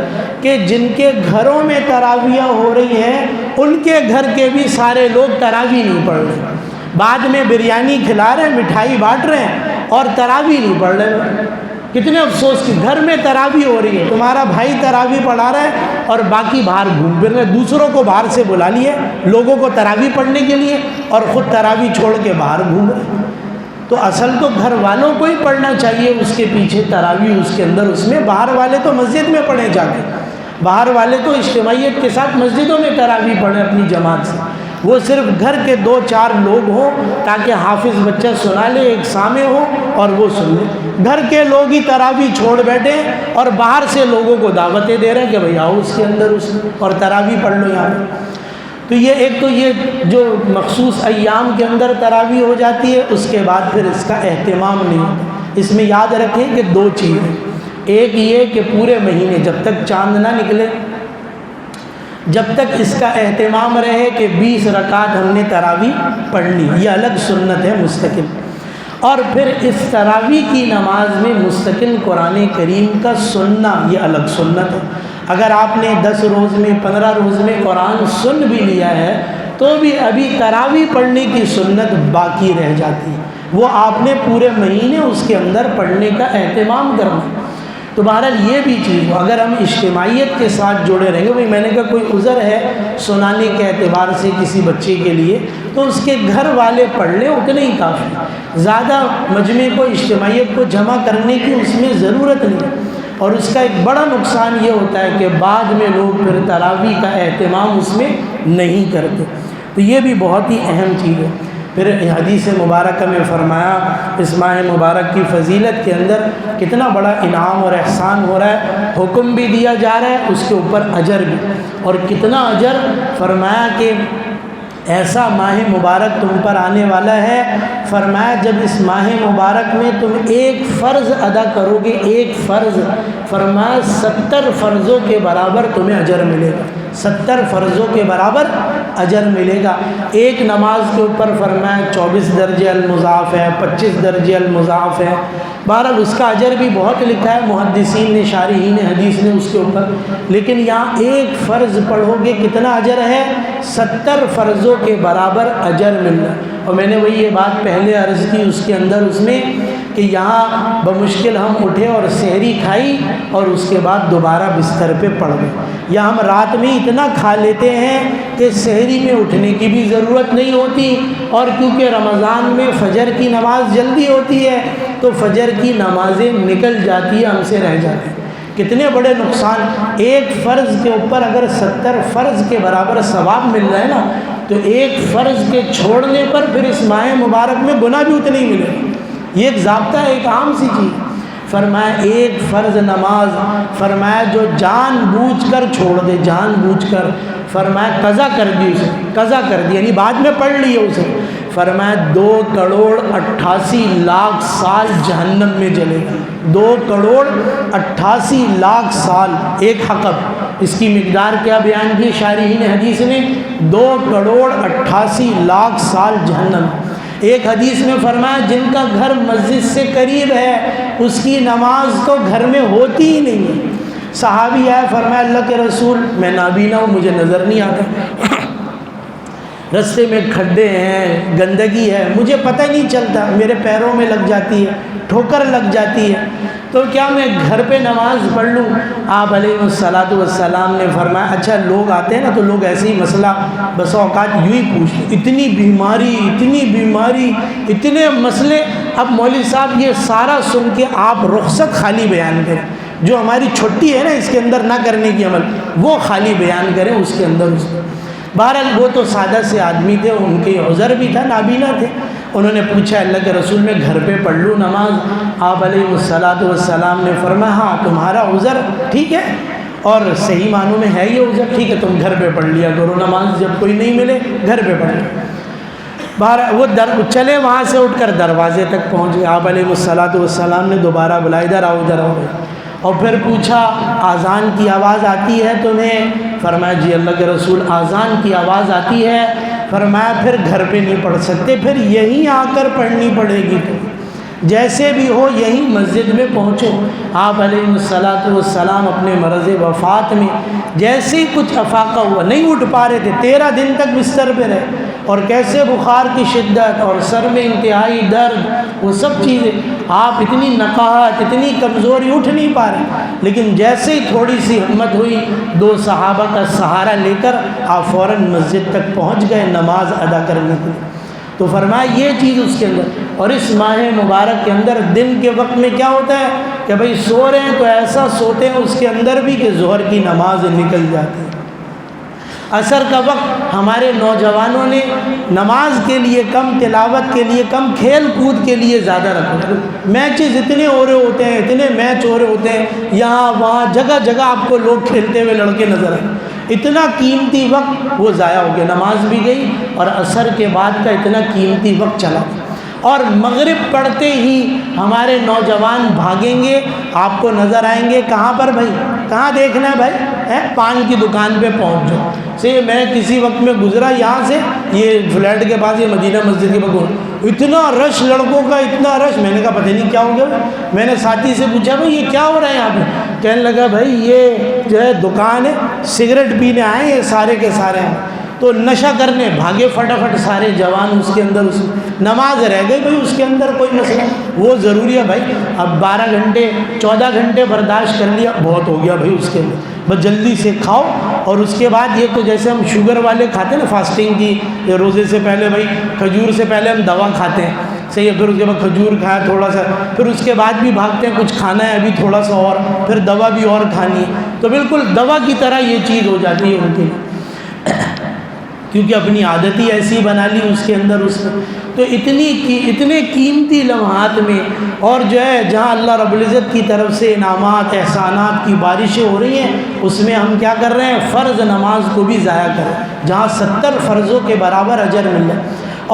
کہ جن کے گھروں میں تراویح ہو رہی ہیں ان کے گھر کے بھی سارے لوگ تراویح نہیں پڑھ رہے، بعد میں بریانی کھلا رہے ہیں، مٹھائی بانٹ رہے ہیں اور تراویح نہیں پڑھ رہے۔ کتنے افسوس کی، گھر میں تراویح ہو رہی ہے، تمہارا بھائی تراویح پڑھا رہا ہے اور باقی باہر گھوم پھر رہے، دوسروں کو باہر سے بلا لیے لوگوں کو تراویح پڑھنے کے لیے اور خود تراویح چھوڑ کے باہر گھوم رہے۔ تو اصل تو گھر والوں کو ہی پڑھنا چاہیے اس کے پیچھے تراویح، اس کے اندر، اس میں باہر والے تو مسجد میں پڑھیں جا کے، باہر والے تو اجتماعیت کے ساتھ مسجدوں میں تراویح پڑھیں اپنی جماعت سے، وہ صرف گھر کے 2-4 لوگ ہوں تاکہ حافظ بچہ سنا لے، ایک سامع ہو اور وہ سن لے۔ گھر کے لوگ ہی تراویح چھوڑ بیٹھے اور باہر سے لوگوں کو دعوتیں دے رہے ہیں کہ بھئی آؤ اس کے اندر اور تراویح پڑھ لو یہاں پہ۔ تو یہ ایک تو یہ جو مخصوص ایام کے اندر تراویح ہو جاتی ہے، اس کے بعد پھر اس کا اہتمام نہیں ہوتا۔ اس میں یاد رکھیں کہ 2 چیزیں، ایک یہ کہ پورے مہینے جب تک چاند نہ نکلے، جب تک اس کا اہتمام رہے کہ 20 رکعت ہم نے تراویح پڑھنی، یہ الگ سنت ہے مستقل، اور پھر اس تراویح کی نماز میں مستقل قرآن کریم کا سننا، یہ الگ سنت ہے۔ اگر آپ نے 10 روز میں 15 روز میں قرآن سن بھی لیا ہے تو بھی ابھی تراویح پڑھنے کی سنت باقی رہ جاتی ہے، وہ آپ نے پورے مہینے اس کے اندر پڑھنے کا اہتمام کرنا۔ تو بہرحال یہ بھی چیز ہو، اگر ہم اجتماعیت کے ساتھ جڑے رہیں گے، میں نے کہا کوئی عذر ہے سنانے کے اعتبار سے کسی بچے کے لیے تو اس کے گھر والے پڑھ لیں، اتنے ہی کافی، زیادہ مجمع کو، اجتماعیت کو جمع کرنے کی اس میں ضرورت نہیں۔ اور اس کا ایک بڑا نقصان یہ ہوتا ہے کہ بعد میں لوگ پھر تراویح کا اہتمام اس میں نہیں کرتے، تو یہ بھی بہت ہی اہم چیز ہے۔ پھر حدیث مبارکہ میں فرمایا اس ماہ مبارک کی فضیلت کے اندر کتنا بڑا انعام اور احسان ہو رہا ہے، حکم بھی دیا جا رہا ہے، اس کے اوپر اجر بھی، اور کتنا اجر، فرمایا کہ ایسا ماہ مبارک تم پر آنے والا ہے، فرمایا جب اس ماہ مبارک میں تم ایک فرض ادا کرو گے، ایک فرض، فرمایا 70 فرضوں کے برابر تمہیں اجر ملے گا، 70 فرضوں کے برابر اجر ملے گا۔ ایک نماز کے اوپر فرمایا 24 درجے المضاعف ہے، 25 درجے المضاعف ہے، بہرحال اس کا اجر بھی بہت لکھا ہے محدثین نے، شارحین حدیث نے اس کے اوپر، لیکن یہاں ایک فرض پڑھو گے کتنا اجر ہے، 70 فرضوں کے برابر اجر ملنا۔ اور میں نے وہی یہ بات پہلے عرض کی اس کے اندر، اس میں کہ یہاں بمشکل ہم اٹھے اور سحری کھائی اور اس کے بعد دوبارہ بستر پہ پڑ گئے، یا ہم رات میں اتنا کھا لیتے ہیں کہ سحری میں اٹھنے کی بھی ضرورت نہیں ہوتی، اور کیونکہ رمضان میں فجر کی نماز جلدی ہوتی ہے تو فجر کی نمازیں نکل جاتی ہیں، ہم سے رہ جاتی ہیں۔ کتنے بڑے نقصان، ایک فرض کے اوپر اگر 70 فرض کے برابر ثواب مل رہا ہے نا، تو ایک فرض کے چھوڑنے پر پھر اس ماہ مبارک میں گناہ بھی اتنے ہی ملے گا۔ یہ ایک ضابطہ ہے، ایک عام سی چیز۔ فرمایا ایک فرض نماز، فرمایا جو جان بوجھ کر چھوڑ دے، جان بوجھ کر، فرمایا قضا کر دی، اسے قضا کر دی یعنی بعد میں پڑھ لی ہے اسے، فرمایا 2,88,00,000 سال جہنم میں جلے گا، 2,88,00,000 سال، ایک حقب، اس کی مقدار کیا بیان کی شارحین حدیث نے، 2,88,00,000 سال جہنم۔ ایک حدیث میں فرمایا جن کا گھر مسجد سے قریب ہے اس کی نماز تو گھر میں ہوتی ہی نہیں ہے۔ صحابی آئے، فرمایا اللہ کے رسول میں نابینا ہوں، مجھے نظر نہیں آتا، رستے میں کھڈے ہیں، گندگی ہے، مجھے پتہ نہیں چلتا، میرے پیروں میں لگ جاتی ہے، ٹھوکر لگ جاتی ہے، تو کیا میں گھر پہ نماز پڑھ لوں؟ آپ علیہ السلام نے فرمایا اچھا لوگ آتے ہیں نا تو لوگ ایسے ہی مسئلہ بس اوقات یوں ہی پوچھتے، اتنی بیماری، اتنے مسئلے، اب مولوی صاحب یہ سارا سن کے آپ رخصت خالی بیان کریں، جو ہماری چھٹی ہے نا اس کے اندر نہ کرنے کی عمل، وہ خالی بیان کریں اس کے اندر۔ بہرحال وہ تو سادہ سے آدمی تھے، ان کے عذر بھی تھا، نابینا تھے، انہوں نے پوچھا اللہ کے رسول میں گھر پہ پڑھ لوں نماز؟ آپ علیہ السلام نے فرمایا ہاں تمہارا عذر ٹھیک ہے اور صحیح معنوں میں ہے یہ عذر، ٹھیک ہے تم گھر پہ پڑھ لیا کرو نماز، جب کوئی نہیں ملے گھر پہ پڑھ لیا۔ بہرحال وہ چلے وہاں سے اٹھ کر دروازے تک پہنچ گئے، آپ علیہ السلام نے دوبارہ بلایا ادھر آؤ ادھر آؤ، اور پھر پوچھا آذان کی آواز آتی ہے تمہیں؟ فرمایا جی اللہ کے رسول آذان کی آواز آتی ہے۔ فرمایا پھر گھر پہ نہیں پڑھ سکتے، پھر یہیں آ کر پڑھنی پڑے گی تمہیں، جیسے بھی ہو یہی مسجد میں پہنچو۔ آپ علیہ الصلاۃ والسلام اپنے مرض وفات میں جیسے ہی کچھ افاقہ ہوا، نہیں اٹھ پا رہے تھے، 13 دن تک بستر پہ رہے، اور کیسے بخار کی شدت اور سر میں انتہائی درد، وہ سب چیزیں، آپ اتنی نقاہت، اتنی کمزوری، اٹھ نہیں پا رہے، لیکن جیسے ہی تھوڑی سی ہمت ہوئی، 2 صحابہ کا سہارا لے کر آپ فوراً مسجد تک پہنچ گئے نماز ادا کرنے کے لیے۔ تو فرمایا یہ چیز اس کے اندر۔ اور اس ماہ مبارک کے اندر دن کے وقت میں کیا ہوتا ہے کہ بھئی سو رہے ہیں تو ایسا سوتے ہیں اس کے اندر بھی کہ ظہر کی نماز نکل جاتی ہے۔ عصر کا وقت ہمارے نوجوانوں نے نماز کے لیے کم، تلاوت کے لیے کم، کھیل کود کے لیے زیادہ رکھا۔ میچز اتنے ہو رہے ہوتے ہیں، اتنے میچ ہو رہے ہوتے ہیں، یہاں وہاں جگہ جگہ آپ کو لوگ کھیلتے ہوئے لڑکے نظر آئیں۔ اتنا قیمتی وقت وہ ضائع ہو گیا، نماز بھی گئی اور عصر کے بعد کا اتنا قیمتی وقت چلا گیا۔ اور مغرب پڑھتے ہی ہمارے نوجوان بھاگیں گے، آپ کو نظر آئیں گے، کہاں پر بھائی، کہاں دیکھنا ہے بھائی، پان کی دکان پہ پہنچ جاؤ۔ میں کسی وقت میں گزرا یہاں سے، یہ فلیٹ کے پاس، یہ مدینہ مسجد کے بغیر، اتنا رش لڑکوں کا، اتنا رش، میں نے کہا پتہ نہیں کیا ہو گیا۔ میں نے ساتھی سے پوچھا بھائی یہ کیا ہو رہا ہے یہاں پہ؟ کہنے لگا بھائی یہ جو ہے دکان ہے، سگریٹ پینے آئے یہ سارے کے سارے ہیں، تو نشہ کرنے بھاگے فٹافٹ سارے جوان اس کے اندر، اس نماز رہ گئی بھائی اس کے اندر کوئی مسئلہ، وہ ضروری ہے بھائی۔ اب 12 گھنٹے 14 گھنٹے برداشت کر لیا، بہت ہو گیا بھائی اس کے اندر، بس جلدی سے کھاؤ۔ اور اس کے بعد یہ تو جیسے ہم شوگر والے کھاتے ہیں نا فاسٹنگ کی، یا روزے سے پہلے بھائی کھجور سے پہلے ہم دوا کھاتے ہیں، صحیح ہے، پھر اس کے بعد کھجور کھایا تھوڑا سا، پھر اس کے بعد بھی بھاگتے ہیں کچھ کھانا ہے ابھی تھوڑا سا اور، پھر دوا بھی اور کھانی ہے، تو بالکل دوا کی طرح یہ چیز ہو جاتی ہے ان کی، کیونکہ اپنی عادت ہی ایسی بنا لی اس کے اندر اس نے۔ تو اتنے قیمتی لمحات میں، اور جو ہے جہاں اللہ رب العزت کی طرف سے انعامات، احسانات کی بارشیں ہو رہی ہیں، اس میں ہم کیا کر رہے ہیں، فرض نماز کو بھی ضائع کر رہے ہیں، جہاں 70 فرضوں کے برابر اجر مل ہے۔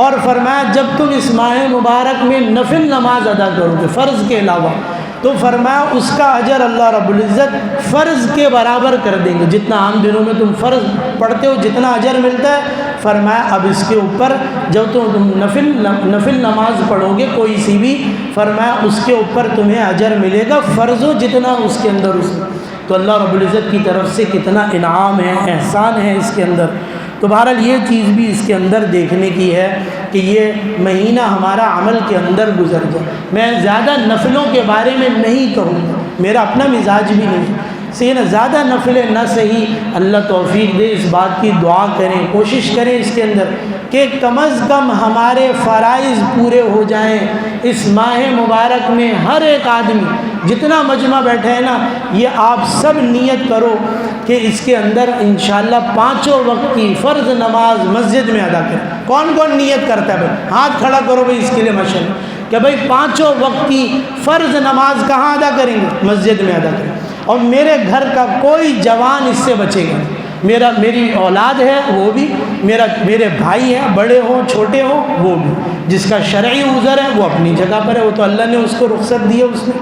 اور فرمایا جب تم اس ماہ مبارک میں نفل نماز ادا کرو گے فرض کے علاوہ، تو فرمایا اس کا اجر اللہ رب العزت فرض کے برابر کر دیں گے، جتنا عام دنوں میں تم فرض پڑھتے ہو جتنا اجر ملتا ہے، فرمایا اب اس کے اوپر جب تم نفل نماز پڑھو گے کوئی سی بھی، فرمایا اس کے اوپر تمہیں اجر ملے گا فرض ہو جتنا اس کے اندر اس میں۔ تو اللہ رب العزت کی طرف سے کتنا انعام ہے، احسان ہے اس کے اندر۔ تو بہرحال یہ چیز بھی اس کے اندر دیکھنے کی ہے کہ یہ مہینہ ہمارا عمل کے اندر گزر جائے۔ میں زیادہ نفلوں کے بارے میں نہیں کہوں گا، میرا اپنا مزاج بھی نہیں، صحیح نا، زیادہ نفلیں نہ صحیح، اللہ توفیق دے، اس بات کی دعا کریں، کوشش کریں اس کے اندر کہ کم از کم ہمارے فرائض پورے ہو جائیں اس ماہ مبارک میں۔ ہر ایک آدمی جتنا مجمع بیٹھے ہیں نا، یہ آپ سب نیت کرو کہ اس کے اندر انشاءاللہ 5 وقت کی فرض نماز مسجد میں ادا کریں۔ کون کون نیت کرتا ہے بھائی؟ ہاتھ کھڑا کرو بھائی اس کے لیے ماشاءاللہ، کہ بھائی 5 وقت کی فرض نماز کہاں ادا کریں گے؟ مسجد میں ادا کریں۔ اور میرے گھر کا کوئی جوان اس سے بچے گا، میری اولاد ہے وہ بھی، میرے بھائی ہیں، بڑے ہوں چھوٹے ہوں وہ بھی، جس کا شرعی عذر ہے وہ اپنی جگہ پر ہے، وہ تو اللہ نے اس کو رخصت دی ہے اس نے۔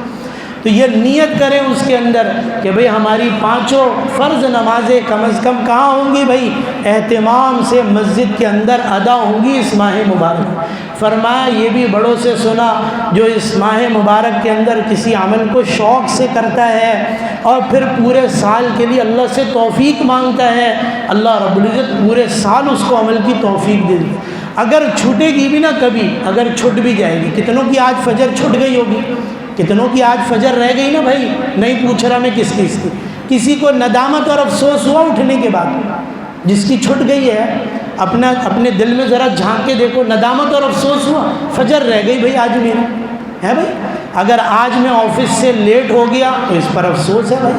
تو یہ نیت کریں اس کے اندر کہ بھئی ہماری 5 فرض نمازیں کم از کم کہاں ہوں گی بھئی؟ اہتمام سے مسجد کے اندر ادا ہوں گی اس ماہ مبارک۔ فرمایا یہ بھی بڑوں سے سنا، جو اس ماہ مبارک کے اندر کسی عمل کو شوق سے کرتا ہے اور پھر پورے سال کے لیے اللہ سے توفیق مانگتا ہے، اللہ رب العزت پورے سال اس کو عمل کی توفیق دے دی۔ اگر چھوٹے گی بھی نہ کبھی، اگر چھٹ بھی جائے گی، کتنوں کی آج فجر چھٹ گئی ہوگی، کتنوں کی آج فجر رہ گئی نا بھائی، نہیں پوچھ رہا میں کس کی، کسی کو ندامت اور افسوس ہوا اٹھنے کے بعد، جس کی چھٹ گئی ہے اپنے دل میں ذرا جھانک کے دیکھو، ندامت اور افسوس ہوا، فجر رہ گئی بھائی آج میری ہے بھائی۔ اگر آج میں آفس سے لیٹ ہو گیا تو اس پر افسوس ہے بھائی،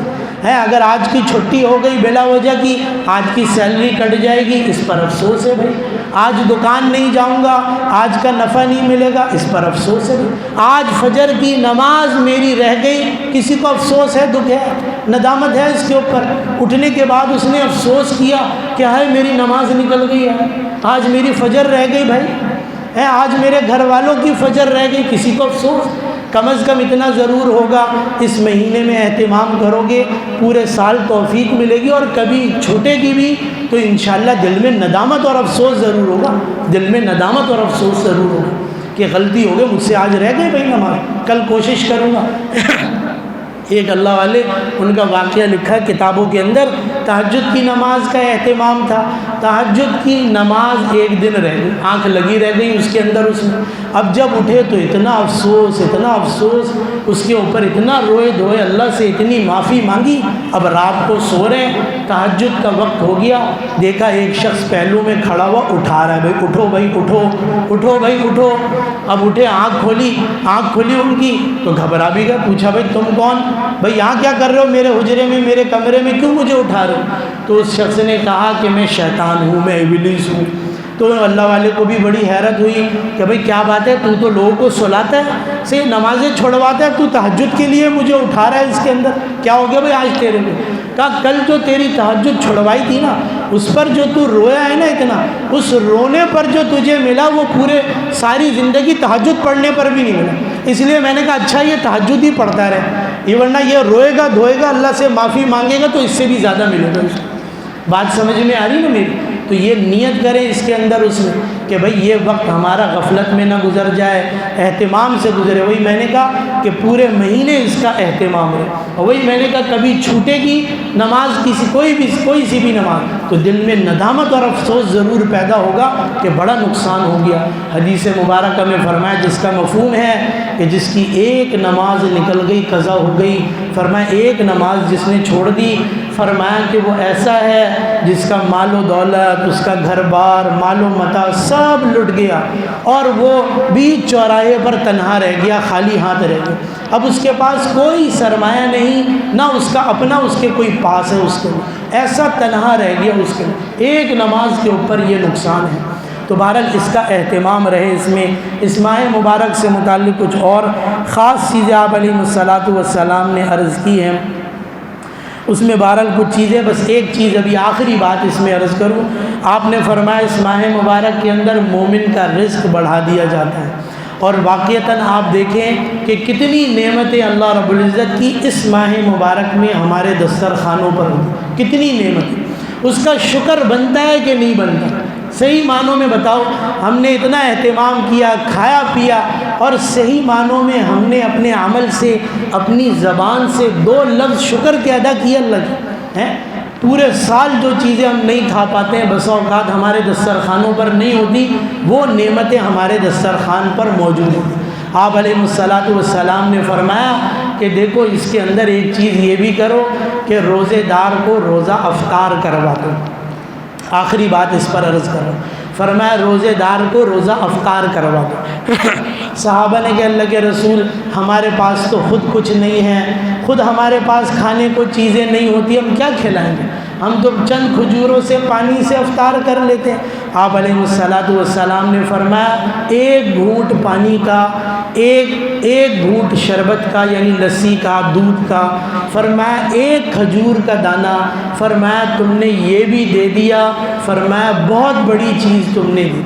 ہے اگر آج کی چھٹی ہو گئی بلا وجہ کی، آج کی سیلری کٹ جائے گی، اس پر افسوس ہے بھائی۔ آج دکان نہیں جاؤں گا، آج کا نفع نہیں ملے گا، اس پر افسوس ہے بھائی۔ آج فجر کی نماز میری رہ گئی، کسی کو افسوس ہے، دکھ ہے، ندامت ہے اس کے اوپر، اٹھنے کے بعد اس نے افسوس کیا کہ ہے میری نماز نکل گئی ہے، آج میری فجر رہ گئی بھائی، ہے آج میرے گھر والوں کی فجر رہ گئی، کسی کو افسوس؟ کم از کم اتنا ضرور ہوگا، اس مہینے میں اہتمام کرو گے پورے سال توفیق ملے گی، اور کبھی چھوٹے گی بھی تو انشاءاللہ دل میں ندامت اور افسوس ضرور ہوگا، دل میں ندامت اور افسوس ضرور ہوگا، کہ غلطی ہو گئی مجھ سے، آج رہ گئے بھائی نماز، کل کوشش کروں گا۔ ایک اللہ والے، ان کا واقعہ لکھا ہے کتابوں کے اندر، تہجد کی نماز کا اہتمام تھا، تہجد کی نماز ایک دن رہ گئی، آنکھ لگی رہ گئی اس کے اندر، اس میں اب جب اٹھے تو اتنا افسوس، اتنا افسوس، اس کے اوپر اتنا روئے دھوئے، اللہ سے اتنی معافی مانگی۔ اب رات کو سو رہے ہیں، تہجد کا وقت ہو گیا، دیکھا ایک شخص پہلو میں کھڑا ہوا اٹھا رہا ہے، بھائی اٹھو بھائی اٹھو، اٹھو بھائی اٹھو۔ اب اٹھے، آنکھ کھولی ان کی تو گھبرا بھی گئے، پوچھا بھائی تم کون؟ بھائی یہاں کیا کر رہے ہو میرے حجرے میں، میرے کمرے میں، کیوں مجھے اٹھا رہے ہو؟ تو اس شخص نے کہا کہ میں شیطان ہوں، میں ابلیس ہوں۔ تو اللہ والے کو بھی بڑی حیرت ہوئی کہ بھئی کیا بات ہے، تو لوگوں کو سلاتا ہے، صحیح نمازیں چھوڑواتا ہے، تو تہجد کے لیے مجھے اٹھا رہا ہے اس کے اندر، کیا ہو گیا بھئی آج تیرے میں؟ کہا کل جو تیری تہجد چھوڑوائی تھی نا، اس پر جو تو رویا ہے نا اتنا، اس رونے پر جو تجھے ملا وہ پورے ساری زندگی تہجد پڑھنے پر بھی نہیں ملا، اس لیے میں نے کہا اچھا یہ تہجد ہی پڑھتا رہے، یہ ورنہ یہ روئے گا دھوئے گا، اللہ سے معافی مانگے گا تو اس سے بھی زیادہ ملے گا۔ بات سمجھ میں آ رہی نا میری؟ تو یہ نیت کریں اس کے اندر اس میں کہ بھئی یہ وقت ہمارا غفلت میں نہ گزر جائے، اہتمام سے گزرے۔ وہی میں نے کہا کہ پورے مہینے اس کا اہتمام ہے، اور وہی میں نے کہا کبھی چھوٹے گی نماز کوئی سی بھی نماز تو دل میں ندامت اور افسوس ضرور پیدا ہوگا کہ بڑا نقصان ہو گیا۔ حدیث مبارکہ میں فرمایا جس کا مفہوم ہے کہ جس کی ایک نماز نکل گئی قضا ہو گئی، فرمایا ایک نماز جس نے چھوڑ دی، فرمایا کہ وہ ایسا ہے جس کا مال و دولت، اس کا گھر بار، مال و متاع سب لٹ گیا، اور وہ بیچ چوراہے پر تنہا رہ گیا، خالی ہاتھ رہ گیا۔ اب اس کے پاس کوئی سرمایہ نہیں، نہ اس کا اپنا اس کے کوئی پاس ہے، اس کے ایسا تنہا رہ گیا، اس کے ایک نماز کے اوپر یہ نقصان ہے۔ تو بہرحال اس کا اہتمام رہے، اس میں اس ماہ مبارک سے متعلق کچھ اور خاص چیزیں آپ علیہ الصلاۃ والسلام نے عرض کی ہیں، اس میں بہرحال کچھ چیزیں، بس ایک چیز ابھی آخری بات اس میں عرض کروں۔ آپ نے فرمایا اس ماہ مبارک کے اندر مومن کا رزق بڑھا دیا جاتا ہے، اور واقعتاً آپ دیکھیں کہ کتنی نعمتیں اللہ رب العزت کی اس ماہ مبارک میں ہمارے دسترخوانوں پر ہوتی، کتنی نعمتیں، اس کا شکر بنتا ہے کہ نہیں بنتا؟ صحیح معنوں میں بتاؤ، ہم نے اتنا اہتمام کیا، کھایا پیا، اور صحیح معنوں میں ہم نے اپنے عمل سے، اپنی زبان سے 2 لفظ شکر کے ادا کیا اللہ کی ہیں؟ پورے سال جو چیزیں ہم نہیں کھا پاتے ہیں، بسا اوقات ہمارے دسترخوانوں پر نہیں ہوتی، وہ نعمتیں ہمارے دسترخوان پر موجود ہیں۔ آپ علیہ الصلاۃ والسلام نے فرمایا کہ دیکھو اس کے اندر ایک چیز یہ بھی کرو کہ روزے دار کو روزہ افطار کروا دو۔ آخری بات اس پر عرض کر رہا ہوں، فرمایا روزے دار کو روزہ افطار کروا دو۔ صحابہ نے کہ اللہ کے رسول ہمارے پاس تو خود کچھ نہیں ہے، خود ہمارے پاس کھانے کو چیزیں نہیں ہوتی، ہم کیا کھلائیں گے، ہم تو چند کھجوروں سے پانی سے افطار کر لیتے ہیں۔ آپ علیہ الصلاۃ والسلام نے فرمایا ایک گھونٹ پانی کا، ایک گھونٹ شربت کا یعنی لسی کا، دودھ کا، فرمایا ایک کھجور کا دانہ، فرمایا تم نے یہ بھی دے دیا، فرمایا بہت بڑی چیز تم نے دی،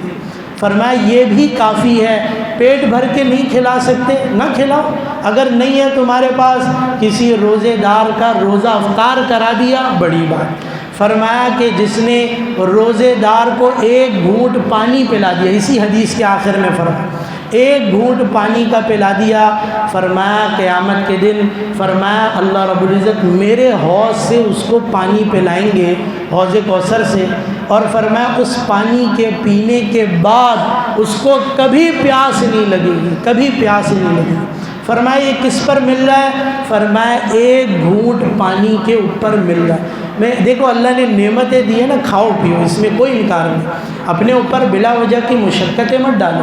فرمایا یہ بھی کافی ہے، پیٹ بھر کے نہیں کھلا سکتے نہ کھلاؤ، اگر نہیں ہے تمہارے پاس کسی روزے دار کا روزہ افطار کرا دیا، بڑی بات۔ فرمایا کہ جس نے روزے دار کو ایک گھونٹ پانی پلا دیا، اسی حدیث کے آخر میں فرمایا ایک گھونٹ پانی کا پلا دیا، فرمایا قیامت کے دن، فرمایا اللہ رب العزت میرے حوض سے اس کو پانی پلائیں گے، حوض کوثر سے، اور فرمایا اس پانی کے پینے کے بعد اس کو کبھی پیاس نہیں لگے گی، کبھی پیاس نہیں لگے گی۔ فرمایا یہ کس پر مل رہا ہے؟ فرمایا ایک گھونٹ پانی کے اوپر مل رہا ہے۔ میں دیکھو اللہ نے نعمتیں دی ہیں نا، کھاؤ پیو، اس میں کوئی انکار نہیں، اپنے اوپر بلا وجہ کی مشقتیں مت ڈالو،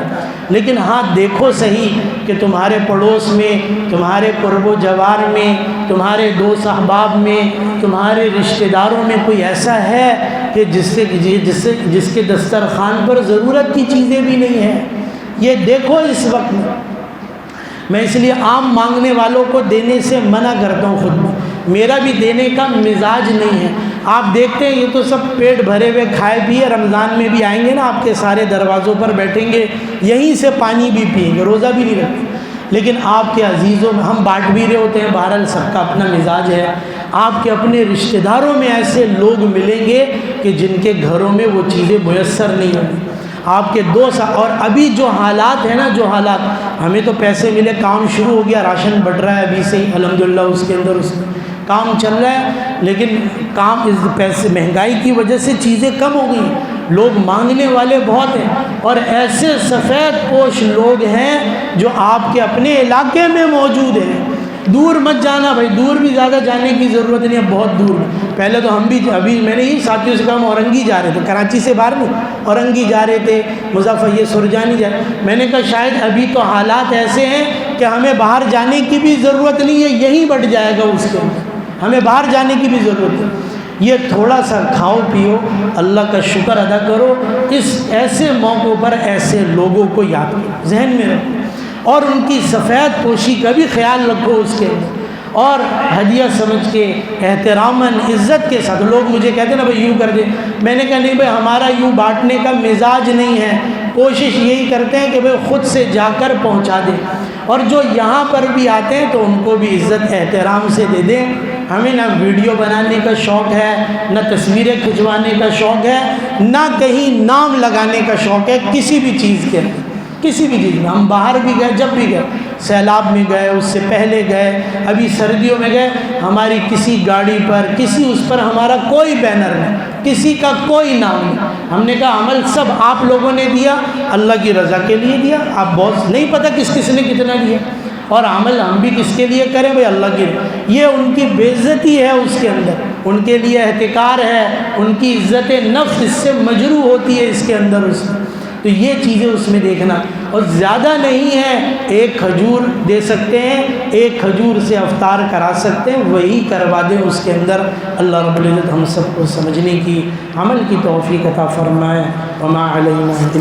لیکن ہاں دیکھو صحیح کہ تمہارے پڑوس میں، تمہارے قرب و جوار میں، تمہارے دوست احباب میں، تمہارے رشتہ داروں میں کوئی ایسا ہے کہ جس کے دسترخوان پر ضرورت کی چیزیں بھی نہیں ہیں، یہ دیکھو اس وقت میں اس لیے عام مانگنے والوں کو دینے سے منع کرتا ہوں، خود میں میرا بھی دینے کا مزاج نہیں ہے۔ آپ دیکھتے ہیں یہ تو سب پیٹ بھرے ہوئے کھائے پیے، رمضان میں بھی آئیں گے نا آپ کے سارے دروازوں پر بیٹھیں گے، یہیں سے پانی بھی پئیں گے، روزہ بھی نہیں رکھتے، لیکن آپ کے عزیزوں میں ہم بانٹ بھی رہے ہوتے ہیں، بہرحال سب کا اپنا مزاج ہے۔ آپ کے اپنے رشتہ داروں میں ایسے لوگ ملیں گے کہ جن کے گھروں میں وہ چیزیں میسر نہیں ہوں گی، آپ کے 2 سال اور ابھی جو حالات ہیں نا، جو حالات ہمیں تو پیسے ملے، کام شروع ہو گیا، راشن بٹ رہا ہے ابھی سے ہی الحمدللہ، اس کے اندر اس کام چل رہا ہے، لیکن کام اس پیسے مہنگائی کی وجہ سے چیزیں کم ہو گئی، لوگ مانگنے والے بہت ہیں، اور ایسے سفید پوش لوگ ہیں جو آپ کے اپنے علاقے میں موجود ہیں۔ دور مت جانا بھائی، دور بھی زیادہ جانے کی ضرورت نہیں ہے، بہت دور پہلے تو ہم بھی ابھی میں نے ہی ساتھیوں سے کہا ہم اورنگی جا رہے تھے، کراچی سے باہر نہیں، اورنگی جا رہے تھے، مظفر سرجانی جا رہے، میں نے کہا شاید ابھی تو حالات ایسے ہیں کہ ہمیں باہر جانے کی بھی ضرورت نہیں ہے، یہیں بٹ جائے گا اس کے اندر، ہمیں باہر جانے کی بھی ضرورت نہیں۔ یہ تھوڑا سا کھاؤ پیو، اللہ کا شکر ادا کرو، اس ایسے موقعوں پر ایسے لوگوں کو یاد کرو، ذہن میں رکھو، اور ان کی سفید پوشی کا بھی خیال رکھو اس کے اندر، اور ہدیہ سمجھ کے احتراماً عزت کے ساتھ۔ لوگ مجھے کہتے ہیں نا بھائی یوں کر دے، میں نے کہا نہیں بھائی، ہمارا یوں بانٹنے کا مزاج نہیں ہے، کوشش یہی کرتے ہیں کہ بھائی خود سے جا کر پہنچا دیں، اور جو یہاں پر بھی آتے ہیں تو ان کو بھی عزت احترام سے دے دیں۔ ہمیں نہ ویڈیو بنانے کا شوق ہے، نہ تصویریں کھنچوانے کا شوق ہے، نہ کہیں نام لگانے کا شوق ہے کسی بھی چیز کے، کسی بھی چیز میں۔ ہم باہر بھی گئے، جب بھی گئے، سیلاب میں گئے، اس سے پہلے گئے، ابھی سردیوں میں گئے، ہماری کسی گاڑی پر، کسی اس پر ہمارا کوئی بینر نہیں، کسی کا کوئی نام نہیں۔ ہم نے کہا عمل سب آپ لوگوں نے دیا، اللہ کی رضا کے لیے دیا، آپ بہت نہیں پتہ کس کس نے کتنا دیا، اور عمل ہم بھی کس کے لیے کریں بھائی، اللہ کی۔ یہ ان کی بے عزتی ہے اس کے اندر، ان کے لیے احتکار ہے، ان کی عزت نفس اس سے مجروح ہوتی ہے اس کے اندر، اس میں تو یہ چیزیں اس میں دیکھنا، اور زیادہ نہیں ہے، ایک کھجور دے سکتے ہیں، ایک کھجور سے افطار کرا سکتے ہیں، وہی کروا دیں اس کے اندر۔ اللہ رب العزت ہم سب کو سمجھنے کی، عمل کی توفیق عطا فرمائے۔ وما علینا